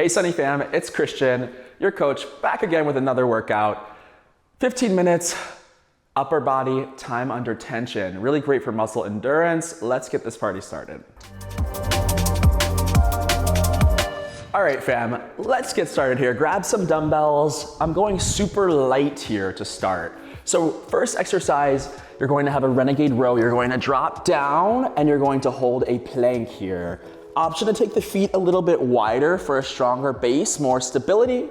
Hey Sunny fam, it's Christian, your coach, back again with another workout. 15 minutes, upper body, time under tension. Really great for muscle endurance. Let's get this party started. All right fam, let's get started here. Grab some dumbbells. I'm going super light here to start. So first exercise, you're going to have a Renegade Row. You're going to drop down and you're going to hold a plank here. Option to take the feet a little bit wider for a stronger base, more stability.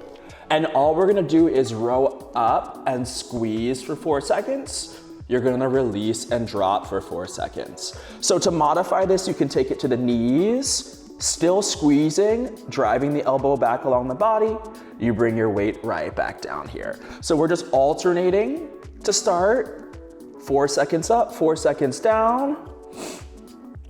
And all we're gonna do is row up and squeeze for 4 seconds. You're gonna release and drop for 4 seconds. So to modify this, you can take it to the knees, still squeezing, driving the elbow back along the body. You bring your weight right back down here. So we're just alternating to start. 4 seconds up, 4 seconds down.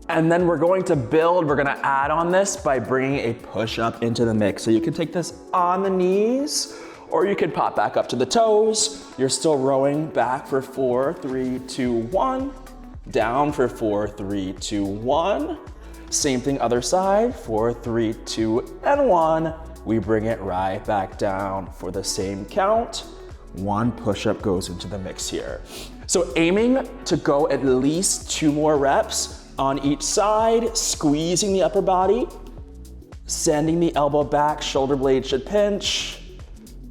And then we're going to build, we're gonna add on this by bringing a push-up into the mix. So you can take this on the knees, or you can pop back up to the toes. You're still rowing back for 4, 3, 2, 1. Down for 4, 3, 2, 1. Same thing other side, 4, 3, 2, and 1. We bring it right back down for the same count. 1 push-up goes into the mix here. So aiming to go at least 2 more reps on each side, squeezing the upper body, sending the elbow back, shoulder blade should pinch.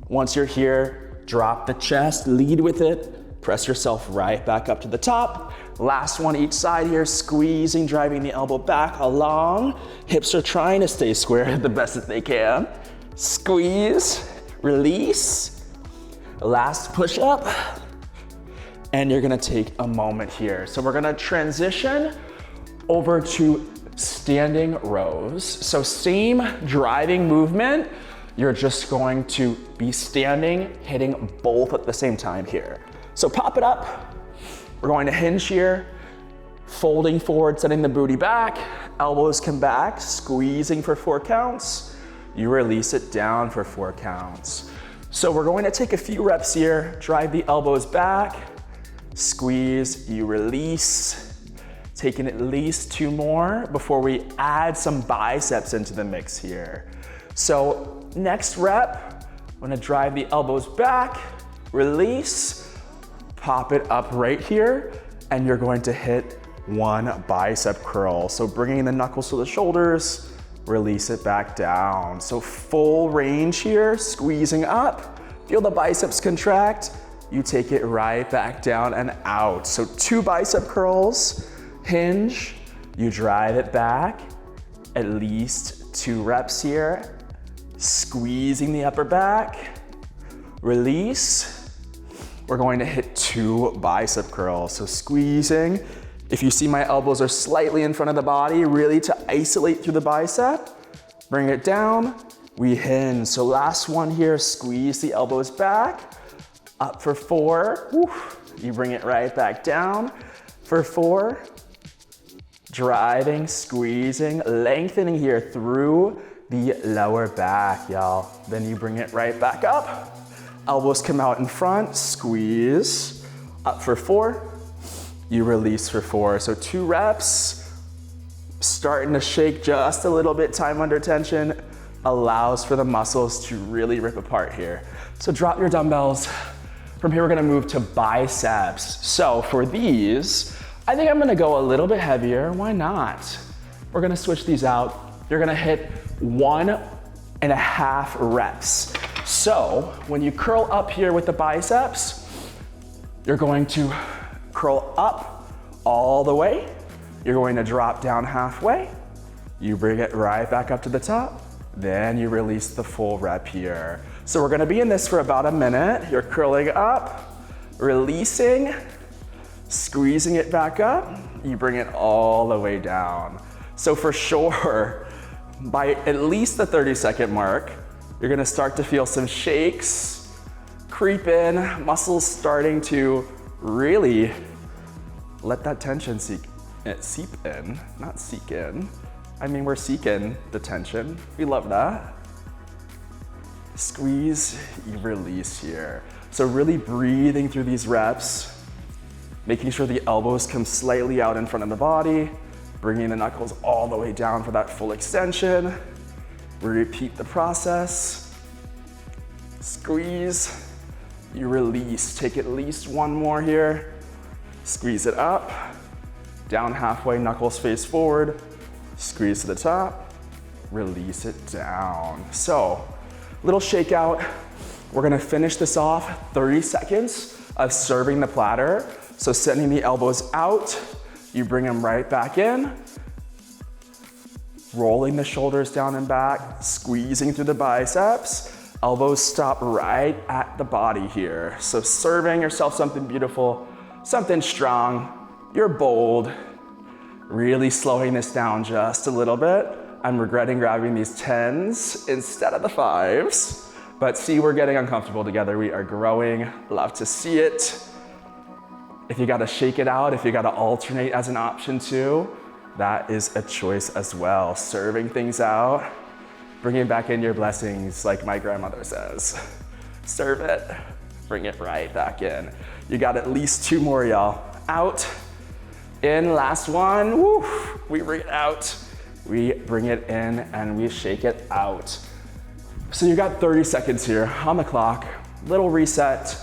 Once you're here, drop the chest, lead with it, press yourself right back up to the top. Last one each side here, squeezing, driving the elbow back along. Hips are trying to stay square the best that they can. Squeeze, release. Last push up. And you're gonna take a moment here. So we're gonna transition over to standing rows. So same driving movement, you're just going to be standing, hitting both at the same time here. So pop it up. We're going to hinge here, folding forward, sending the booty back, elbows come back, squeezing for 4 counts. You release it down for 4 counts. So we're going to take a few reps here, drive the elbows back, squeeze, you release. Taking at least 2 more before we add some biceps into the mix here. So next rep, I'm gonna drive the elbows back, release, pop it up right here, and you're going to hit 1 bicep curl. So bringing the knuckles to the shoulders, release it back down. So full range here, squeezing up, feel the biceps contract, you take it right back down and out. So 2 bicep curls, hinge, you drive it back, at least 2 reps here, squeezing the upper back, release. We're going to hit 2 bicep curls, so squeezing. If you see my elbows are slightly in front of the body, really to isolate through the bicep, bring it down, we hinge. So last one here, squeeze the elbows back, up for 4, whew. You bring it right back down for 4, driving, squeezing, lengthening here through the lower back, y'all. Then you bring it right back up. Elbows come out in front, squeeze, up for 4. You release for 4. So 2 reps, starting to shake just a little bit, time under tension, allows for the muscles to really rip apart here. So drop your dumbbells. From here, we're gonna move to biceps. So for these, I think I'm gonna go a little bit heavier, why not? We're gonna switch these out. You're gonna hit 1.5 reps. So when you curl up here with the biceps, you're going to curl up all the way. You're going to drop down halfway. You bring it right back up to the top. Then you release the full rep here. So we're gonna be in this for about a minute. You're curling up, releasing, squeezing it back up, you bring it all the way down. So for sure, by at least the 30-second mark, you're gonna start to feel some shakes, creep in, muscles starting to really let that tension seep in, not seek in. I mean, we're seeking the tension. We love that. Squeeze, you release here. So really breathing through these reps, making sure the elbows come slightly out in front of the body, bringing the knuckles all the way down for that full extension. Repeat the process. Squeeze, you release. Take at least one more here. Squeeze it up, down halfway, knuckles face forward. Squeeze to the top, release it down. So, little shakeout. We're gonna finish this off, 30 seconds of serving the platter. So sending the elbows out, you bring them right back in, rolling the shoulders down and back, squeezing through the biceps. Elbows stop right at the body here. So serving yourself something beautiful, something strong. You're bold. Really slowing this down just a little bit. I'm regretting grabbing these 10s instead of the 5s. But see, we're getting uncomfortable together. We are growing. Love to see it. If you gotta shake it out, if you gotta alternate as an option too, that is a choice as well. Serving things out, bringing back in your blessings, like my grandmother says. Serve it, bring it right back in. You got at least 2 more, y'all. Out, in, last one. Woo. We bring it out, we bring it in, and we shake it out. So you got 30 seconds here on the clock, little reset.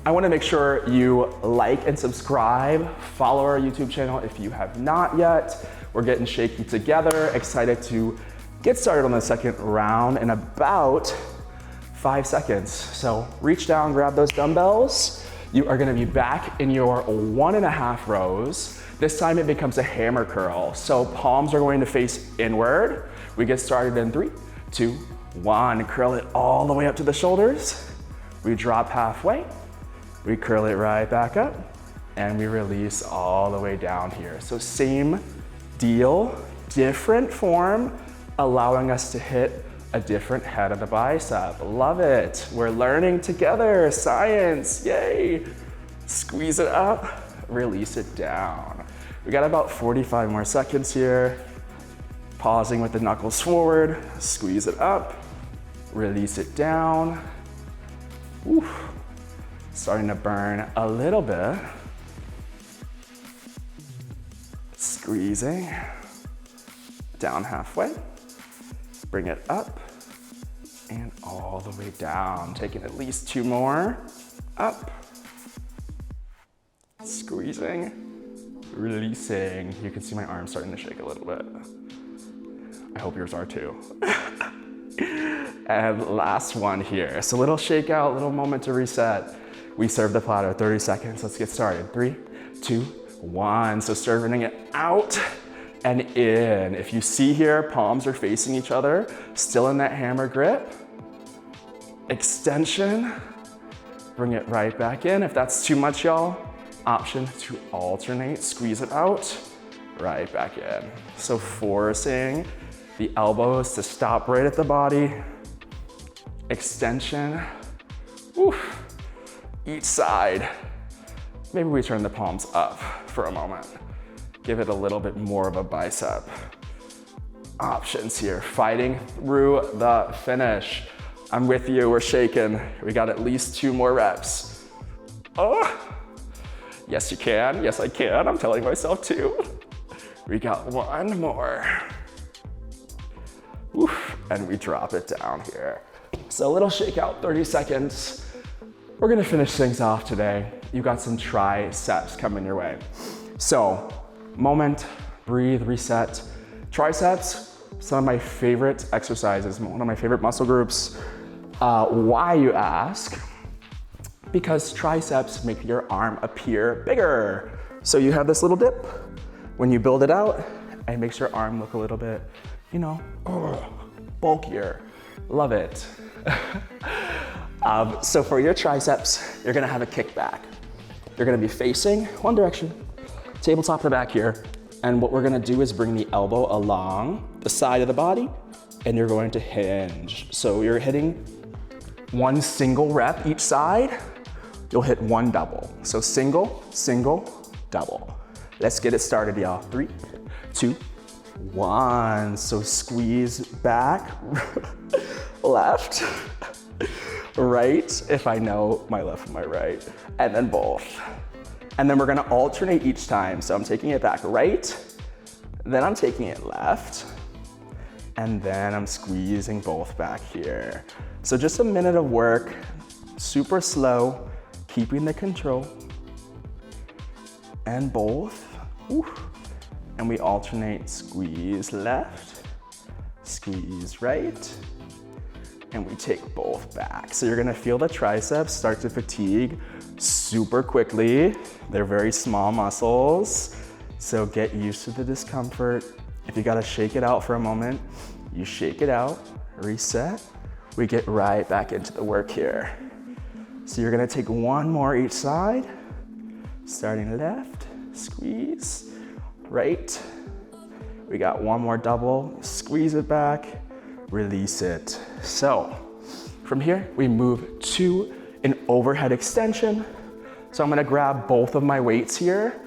I wanna make sure you like and subscribe, follow our YouTube channel if you have not yet. We're getting shaky together, excited to get started on the second round in about 5 seconds. So reach down, grab those dumbbells. You are gonna be back in your 1.5 rows. This time it becomes a hammer curl. So palms are going to face inward. We get started in 3, 2, 1. Curl it all the way up to the shoulders. We drop halfway. We curl it right back up. And we release all the way down here. So same deal, different form, allowing us to hit a different head of the bicep. Love it. We're learning together. Science, yay. Squeeze it up, release it down. We got about 45 more seconds here. Pausing with the knuckles forward, squeeze it up, release it down. Oof. Starting to burn a little bit. Squeezing, down halfway. Bring it up and all the way down. Taking at least 2 more. Up. Squeezing, releasing. You can see my arms starting to shake a little bit. I hope yours are too. And last one here. So little shakeout, little moment to reset. We serve the platter, 30 seconds. Let's get started. 3, 2, 1. So serving it out and in. If you see here, palms are facing each other, still in that hammer grip. Extension, bring it right back in. If that's too much, y'all, option to alternate, squeeze it out, right back in. So forcing the elbows to stop right at the body. Extension, oof, each side. Maybe we turn the palms up for a moment. Give it a little bit more of a bicep. Options here, fighting through the finish. I'm with you, we're shaking. We got at least 2 more reps. Oh, yes you can, yes I can, I'm telling myself too. We got 1 more. Oof, and we drop it down here. So a little shakeout, 30 seconds. We're gonna finish things off today. You got some triceps coming your way. So, moment, breathe, reset. Triceps, some of my favorite exercises, one of my favorite muscle groups. Why, you ask? Because triceps make your arm appear bigger. So you have this little dip. When you build it out, it makes your arm look a little bit, you know, bulkier. Love it. So for your triceps, you're gonna have a kickback. You're gonna be facing one direction, tabletop to the back here, and what we're gonna do is bring the elbow along the side of the body, and you're going to hinge. So you're hitting 1 single rep each side, you'll hit 1 double. So single, single, double. Let's get it started, y'all. 3, 2, 1. So squeeze back, left, right, if I know my left and my right, and then both. And then we're gonna alternate each time. So I'm taking it back right, then I'm taking it left, And then I'm squeezing both back here. So just a minute of work, super slow, keeping the control. And both. Ooh. And we alternate, squeeze left, squeeze right, and we take both back. So you're gonna feel the triceps start to fatigue super quickly. They're very small muscles, so get used to the discomfort. If you gotta shake it out for a moment, you shake it out, reset. We get right back into the work here. So you're gonna take one more each side, starting left, squeeze, right. We got one more double, squeeze it back, release it. So from here, we move to an overhead extension. So I'm gonna grab both of my weights here,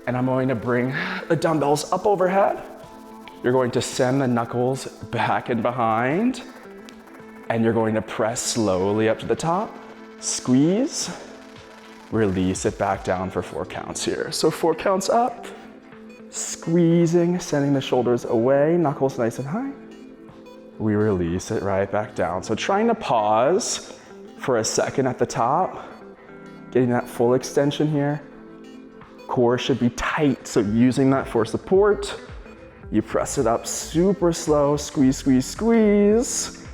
and I'm going to bring the dumbbells up overhead. You're going to send the knuckles back and behind, and you're going to press slowly up to the top, squeeze, release it back down for 4 counts here. So 4 counts up, squeezing, sending the shoulders away, knuckles nice and high. We release it right back down. So trying to pause for a second at the top, getting that full extension here. Core should be tight, so using that for support. You press it up super slow, squeeze, squeeze, squeeze.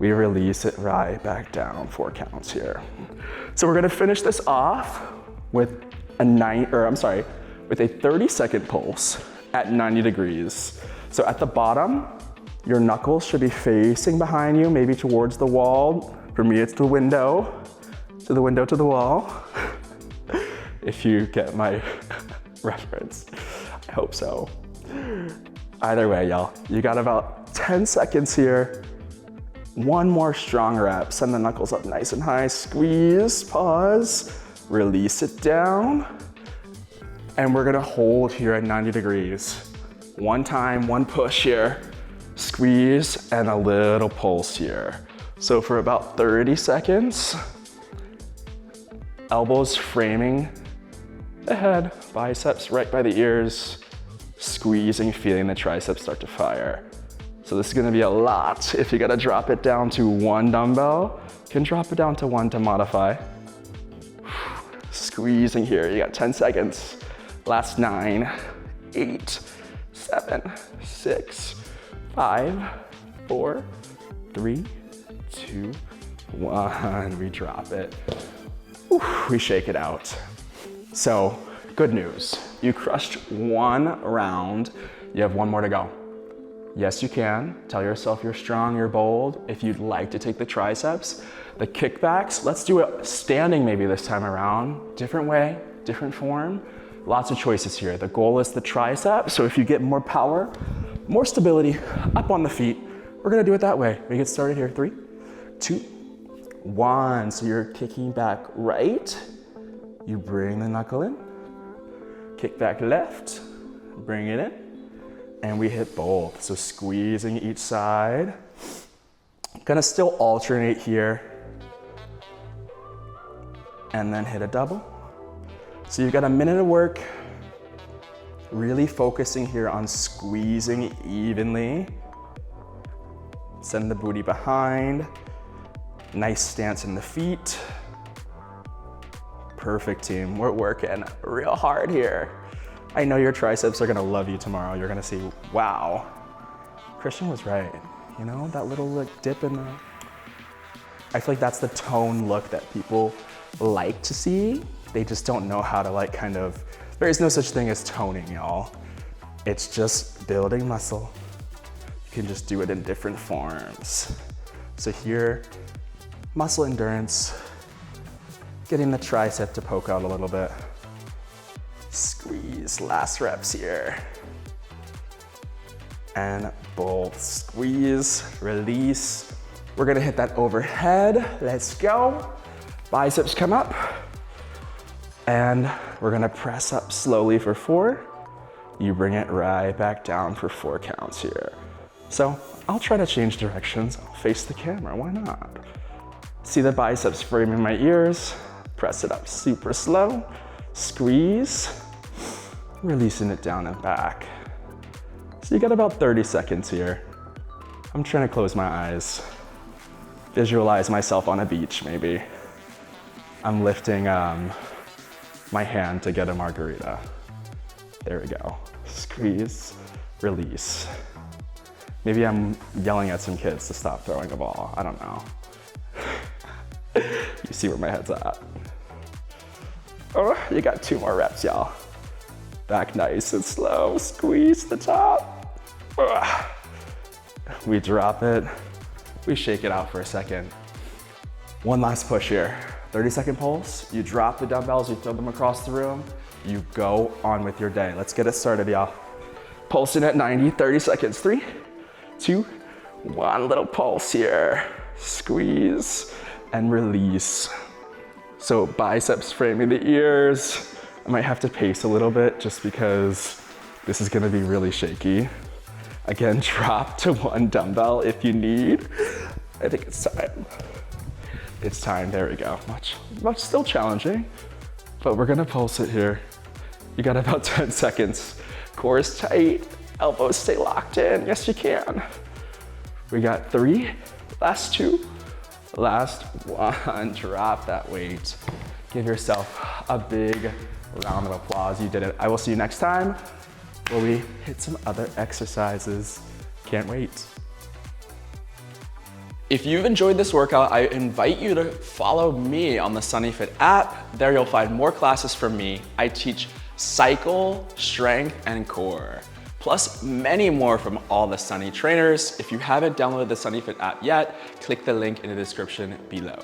We release it right back down, 4 counts here. So we're gonna finish this off with a 30-second pulse at 90 degrees. So at the bottom, your knuckles should be facing behind you, maybe towards the wall. For me, it's the window, to the window, to the wall. If you get my reference, I hope so. Either way, y'all, you got about 10 seconds here. One more strong rep. Send the knuckles up nice and high. Squeeze, pause, release it down. And we're gonna hold here at 90 degrees. One time, one push here. Squeeze and a little pulse here. So for about 30 seconds, elbows framing the head, biceps right by the ears, squeezing, feeling the triceps start to fire. So this is gonna be a lot. If you gotta drop it down to 1 dumbbell, you can drop it down to 1 to modify. Squeezing here, you got 10 seconds. Last 9, 8, 7, 6, 5, 4, 3, 2, 1. We drop it. We shake it out. So, good news. You crushed 1 round. You have 1 more to go. Yes, you can. Tell yourself you're strong, you're bold. If you'd like to take the triceps, the kickbacks, let's do it standing maybe this time around. Different way, different form. Lots of choices here. The goal is the tricep, so if you get more power, more stability, up on the feet, we're gonna do it that way. We get started here, 3, 2, 1. So you're kicking back right, you bring the knuckle in, kick back left, bring it in, and we hit both. So squeezing each side. Gonna still alternate here, and then hit a double. So you've got a minute of work, really focusing here on squeezing evenly. Send the booty behind. Nice stance in the feet. Perfect, team. We're working real hard here. I know your triceps are gonna love you tomorrow. You're gonna see, wow, Christian was right. You know, that little like dip in the, I feel like that's the tone look that people like to see. They just don't know how to like kind of, there is no such thing as toning, y'all. It's just building muscle. You can just do it in different forms. So here, muscle endurance, getting the tricep to poke out a little bit. Squeeze, last reps here. And both, squeeze, release. We're gonna hit that overhead, let's go. Biceps come up. And we're gonna press up slowly for 4. You bring it right back down for 4 counts here. So I'll try to change directions. I'll face the camera, why not? See the biceps framing my ears. Press it up super slow. Squeeze. Releasing it down and back. So you got about 30 seconds here. I'm trying to close my eyes. Visualize myself on a beach, maybe. I'm lifting my hand to get a margarita. There we go. Squeeze, release. Maybe I'm yelling at some kids to stop throwing a ball. I don't know. You see where my head's at. Oh, you got 2 more reps, y'all. Back nice and slow. Squeeze the top. Ugh. We drop it. We shake it out for a second. One last push here. 30-second pulse. You drop the dumbbells, you throw them across the room. You go on with your day. Let's get it started, y'all. Pulsing at 90, 30 seconds. 3, 2, 1. Little pulse here. Squeeze and release. So biceps framing the ears. I might have to pace a little bit just because this is gonna be really shaky. Again, drop to 1 dumbbell if you need. I think it's time. It's time, there we go. Much still challenging, but we're gonna pulse it here. You got about 10 seconds. Core is tight, elbows stay locked in. Yes, you can. We got 3, last 2, last 1. Drop that weight. Give yourself a big round of applause. You did it. I will see you next time where we hit some other exercises. Can't wait. If you've enjoyed this workout, I invite you to follow me on the SunnyFit app. There you'll find more classes from me. I teach cycle, strength, and core, plus many more from all the Sunny trainers. If you haven't downloaded the SunnyFit app yet, click the link in the description below.